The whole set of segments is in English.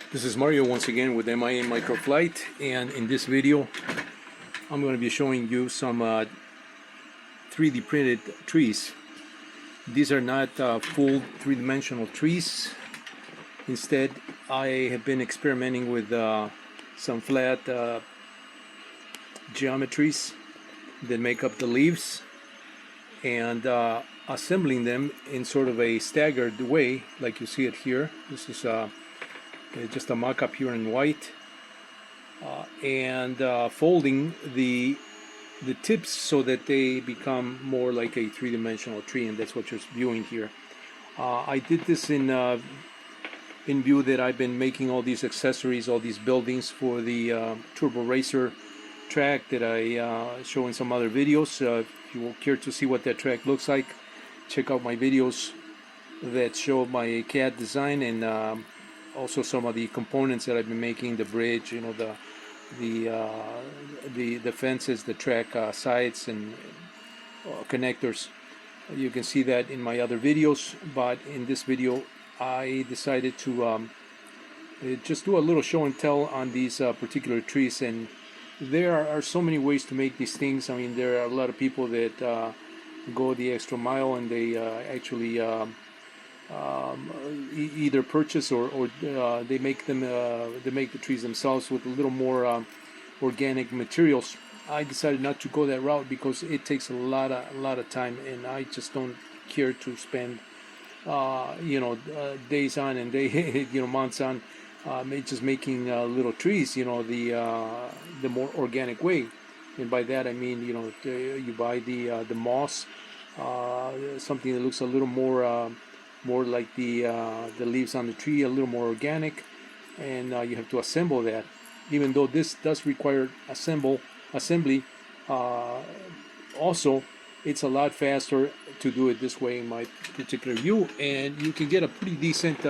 This is Mario once again with MIA Microflight, and in this video I'm going to be showing you some 3D printed trees. These are not full three-dimensional trees. Instead, I have been experimenting with some flat geometries that make up the leaves and assembling them in sort of a staggered way, like you see it here. This is just a mock-up here in white, and folding the tips so that they become more like a three-dimensional tree, and that's what you're viewing here. I did this in view that I've been making all these accessories, all these buildings for the Turbo Racer track that I show in some other videos. If you care to see what that track looks like, check out my videos that show my CAD design and also some of the components that I've been making, the bridge, you know, the fences, the track sides and connectors. You can see that in my other videos, but in this video I decided to just do a little show and tell on these particular trees. And there are so many ways to make these things. I mean, there are a lot of people that go the extra mile and they actually either purchase or they make the trees themselves with a little more organic materials. I decided not to go that route because it takes a lot of time, and I just don't care to spend days on and months on just making little trees, the more organic way. And by that I mean, you buy the moss, something that looks a little more like the leaves on the tree, a little more organic, and you have to assemble that. Even though this does require assembly, also it's a lot faster to do it this way in my particular view, and you can get a pretty decent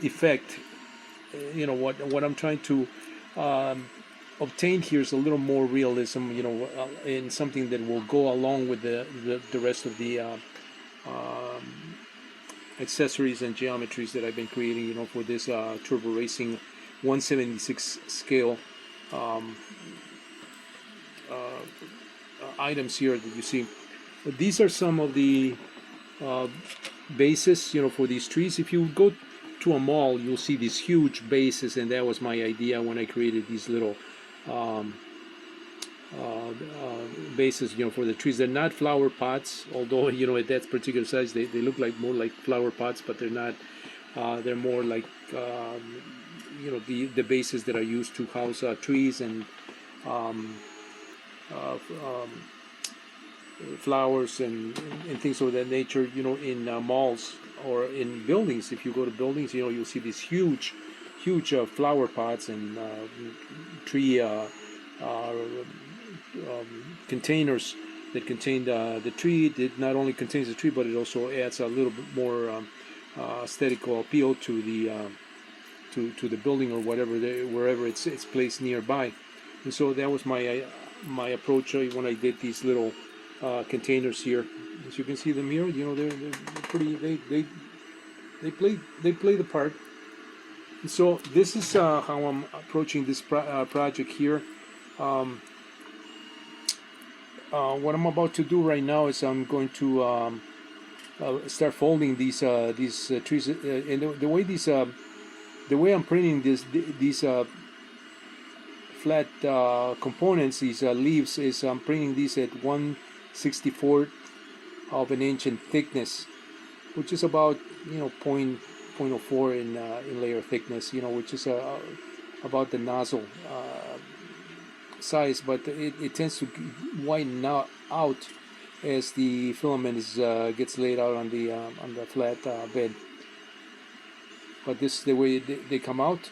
effect. What I'm trying to obtain here is a little more realism, in something that will go along with the rest of the accessories and geometries that I've been creating, for this turbo racing 1/76 scale items here that you see. But these are some of the bases, for these trees. If you go to a mall, you'll see these huge bases, and that was my idea when I created these little bases, for the trees. They're not flower pots, although at that particular size they look like more like flower pots, but they're not. They're more like the bases that are used to house trees and flowers and things of that nature, in malls or in buildings. If you go to buildings, you'll see these huge flower pots and tree containers that contain the tree. It not only contains the tree, but it also adds a little bit more aesthetical appeal to the building or wherever it's placed nearby. And so that was my approach when I did these little containers here. As you can see them here, they're pretty. They play the part. And so this is how I'm approaching this project here. What I'm about to do right now is I'm going to start folding these trees, and the way I'm printing these flat components, these leaves, is I'm printing these at 1/64 of an inch in thickness, which is about 0.04 in layer thickness, which is about the nozzle size, but it tends to widen out as the filament gets laid out on the flat bed. But this is the way they come out.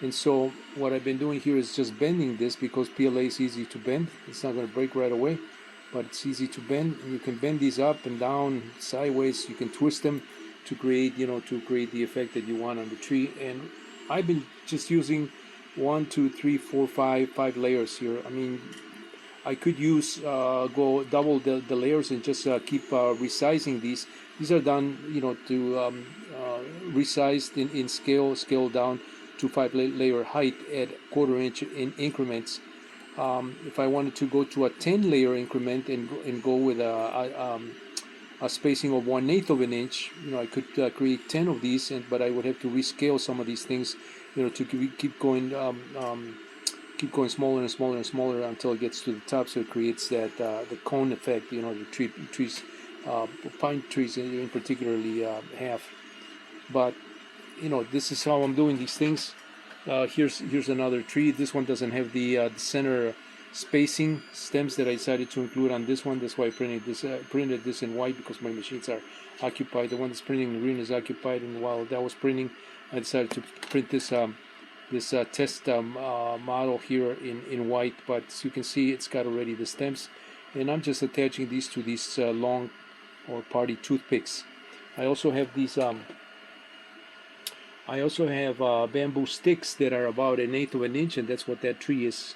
And so what I've been doing here is just bending this, because PLA is easy to bend. It's not going to break right away, but it's easy to bend. And you can bend these up and down, sideways. You can twist them to create the effect that you want on the tree. And I've been just using 1, 2, 3, 4, 5 layers here. I mean, I could use go double the layers and just keep resizing these. These are done, to resized in scale down to 5 layer height at 1/4 inch in increments. If I wanted to go to a 10 layer increment and go with a spacing of 1/8 of an inch, I could create 10 of these, but I would have to rescale some of these things, to keep going smaller and smaller and smaller until it gets to the top, so it creates that the cone effect. The trees, pine trees in particularly have. But this is how I'm doing these things. Here's another tree. This one doesn't have the center spacing stems that I decided to include on this one. That's why I printed this in white, because my machines are occupied. The one that's printing in green is occupied, and while that was printing, I decided to print this test model here in white. But as you can see, it's got already the stems, and I'm just attaching these to these long or party toothpicks. I also have these. I also have bamboo sticks that are about 1/8 of an inch, and that's what that tree is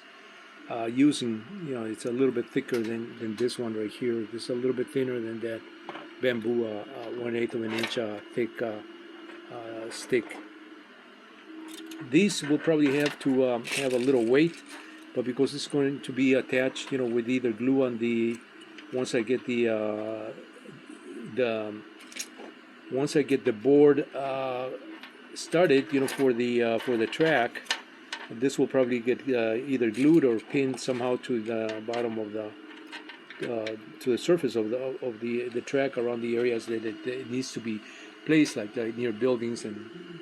using. It's a little bit thicker than this one right here. This is a little bit thinner than that bamboo 1/8 of an inch thick stick. These will probably have to have a little weight, but because it's going to be attached, with either glue on the once I get the board started, for the track, this will probably get either glued or pinned somehow to the bottom of to the surface of the track around the areas that it needs to be placed, like near buildings and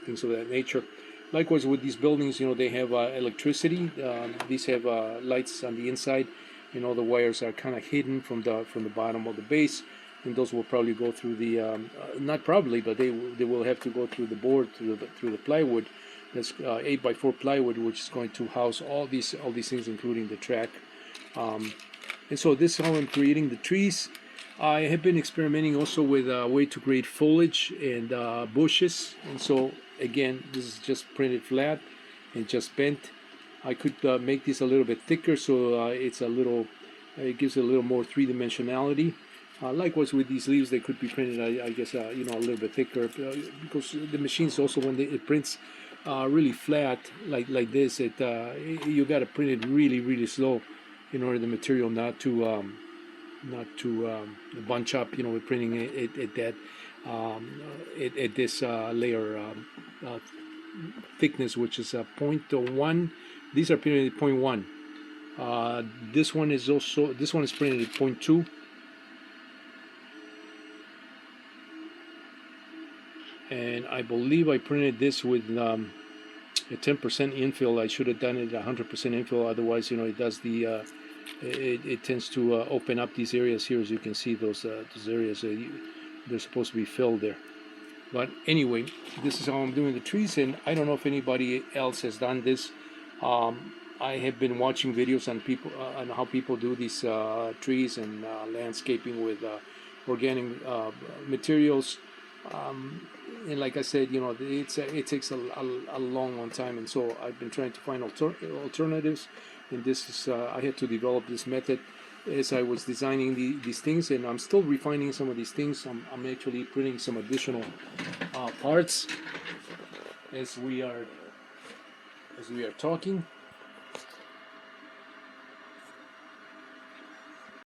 things of that nature. Likewise with these buildings, they have electricity. These have lights on the inside. The wires are kind of hidden from the bottom of the base, and those will probably go through the not probably, but they will have to go through the board, through the plywood. That's 8x4 plywood, which is going to house all these things, including the track. And so this is how I'm creating the trees. I have been experimenting also with a way to create foliage and bushes. And so again, this is just printed flat and just bent. I could make this a little bit thicker, so it gives a little more three-dimensionality. Likewise with these leaves, they could be printed, I guess, a little bit thicker, because the machines also, when it prints really flat like this, you got to print it really, really slow in order the material not to bunch up. With printing it at this layer thickness, which is 0.1. These are printed at 0.1. This one is printed at 0.2. And I believe I printed this with a 10% infill. I should have done it 100% infill. Otherwise, it does it tends to open up these areas here. As you can see, those areas, they're supposed to be filled there. But anyway, this is how I'm doing the trees, and I don't know if anybody else has done this. I have been watching videos on how people do these trees and landscaping with organic materials. And like I said, it takes a long time, and so I've been trying to find alternatives. And this is I had to develop this method as I was designing these things, and I'm still refining some of these things. I'm actually printing some additional parts as we are talking.